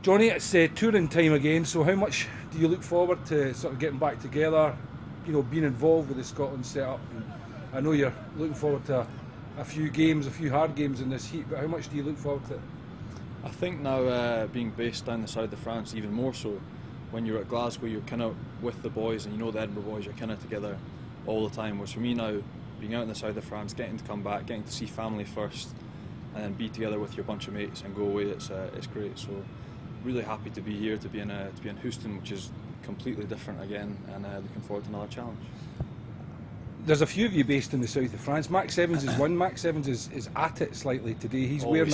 Johnny, it's touring time again, so how much do you look forward to sort of getting back together, being involved with the Scotland setup? And I know you're looking forward to a few games, a few hard games in this heat, but how much do you look forward to it? I think now being based down the south of France, even more so, when you're at Glasgow, you're kind of with the boys, and you know the Edinburgh boys, you're kind of together all the time. Whereas for me now, being out in the south of France, getting to come back, getting to see family first, and then be together with your bunch of mates and go away, it's great. So really happy to be here, to be in Houston, which is completely different again, and looking forward to another challenge. There's a few of you based in the south of France. Max Evans is one. Max Evans is at it slightly today. He's wearing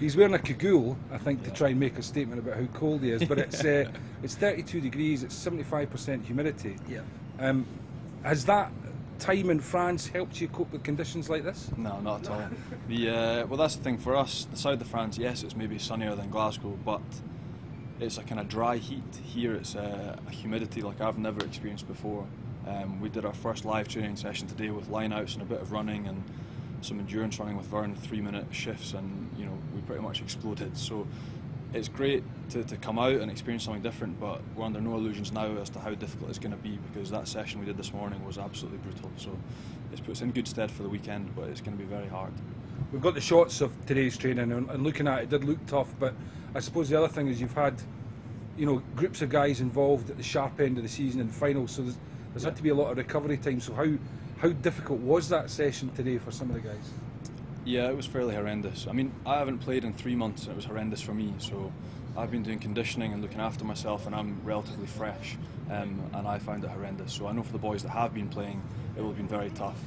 he's wearing a cagoule, I think, to try and make a statement about how cold he is. But it's 32 degrees. It's 75% humidity. Yeah. Has that time in France helped you cope with conditions like this? No, not at all. Well, that's the thing for us. The south of France, yes, it's maybe sunnier than Glasgow, but it's a kind of dry heat. Here, it's a humidity like I've never experienced before. We did our first live training session today with line-outs and a bit of running and some endurance running with Vern, 3-minute shifts, and we pretty much exploded. So it's great to come out and experience something different, but we're under no illusions now as to how difficult it's going to be, because that session we did this morning was absolutely brutal. So it's put us in good stead for the weekend, but it's going to be very hard. We've got the shots of today's training, and looking at it, it did look tough, but I suppose the other thing is you've had groups of guys involved at the sharp end of the season and finals, so there's had to be a lot of recovery time. So how difficult was that session today for some of the guys? Yeah, it was fairly horrendous. I mean, I haven't played in 3 months, and it was horrendous for me. So I've been doing conditioning and looking after myself, and I'm relatively fresh, and I found it horrendous. So I know for the boys that have been playing, it will have been very tough.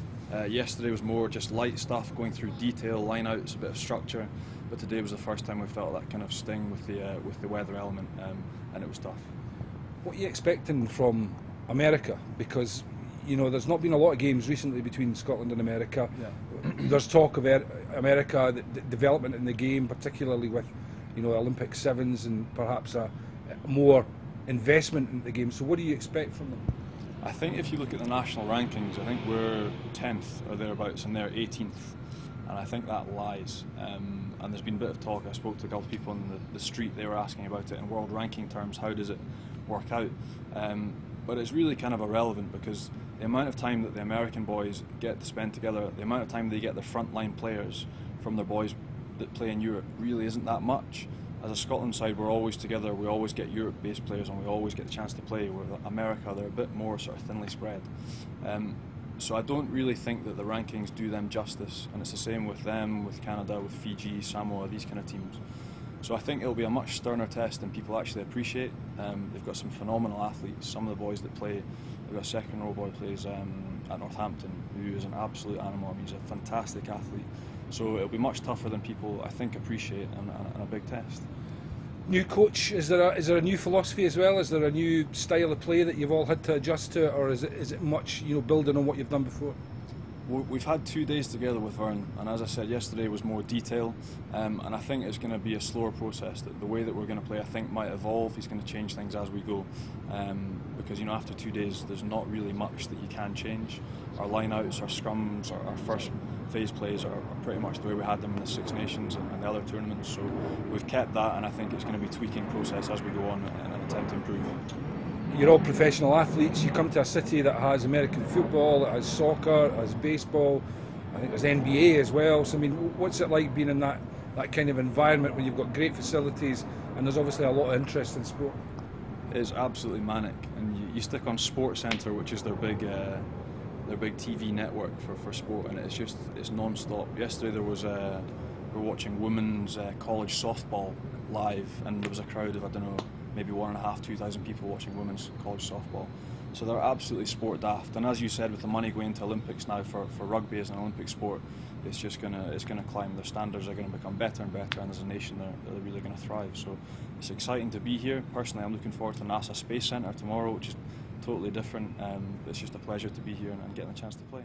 Yesterday was more just light stuff, going through detail, line-outs, a bit of structure. But today was the first time we felt that kind of sting with the weather element, and it was tough. What are you expecting from America? Because there's not been a lot of games recently between Scotland and America. Yeah. There's talk of America, the development in the game, particularly with Olympic sevens and perhaps a more investment in the game. So what do you expect from them? I think if you look at the national rankings, I think we're 10th or thereabouts, and they're 18th, and I think that lies. And there's been a bit of talk. I spoke to a couple of people on the street. They were asking about it in world ranking terms. How does it work out? But it's really kind of irrelevant, because the amount of time that the American boys get to spend together, the amount of time they get their frontline players from their boys that play in Europe really isn't that much. As a Scotland side, we're always together, we always get Europe-based players, and we always get the chance to play. With America, they're a bit more sort of thinly spread. So I don't really think that the rankings do them justice, and it's the same with them, with Canada, with Fiji, Samoa, these kind of teams. So I think it'll be a much sterner test than people actually appreciate. They've got some phenomenal athletes. Some of the boys that play, they've got a second row boy plays at Northampton, who is an absolute animal. I mean, he's a fantastic athlete. So it'll be much tougher than people, I think, appreciate, and a big test. New coach, is there a new philosophy as well? Is there a new style of play that you've all had to adjust to, or is it much building on what you've done before? We've had 2 days together with Vern, and as I said, yesterday was more detail, and I think it's going to be a slower process. The way that we're going to play, I think, might evolve. He's going to change things as we go, because after 2 days there's not really much that you can change. Our line-outs, our scrums, our first phase plays are pretty much the way we had them in the Six Nations and the other tournaments, so we've kept that, and I think it's going to be a tweaking process as we go on in an attempt to improve. You're all professional athletes. You come to a city that has American football, that has soccer, that has baseball. I think there's NBA as well. So I mean, what's it like being in that kind of environment where you've got great facilities and there's obviously a lot of interest in sport? It's absolutely manic, and you stick on Sports Centre, which is their big TV network for sport, and it's non-stop. Yesterday we were watching women's college softball live, and there was a crowd of, I don't know, maybe 1,500 to 2,000 people watching women's college softball. So they're absolutely sport daft, and as you said, with the money going to Olympics now for rugby as an Olympic sport, it's gonna climb. Their standards are going to become better and better, and as a nation they're really going to thrive. So it's exciting to be here. Personally, I'm looking forward to NASA Space Centre tomorrow, which is totally different. It's just a pleasure to be here and getting the chance to play.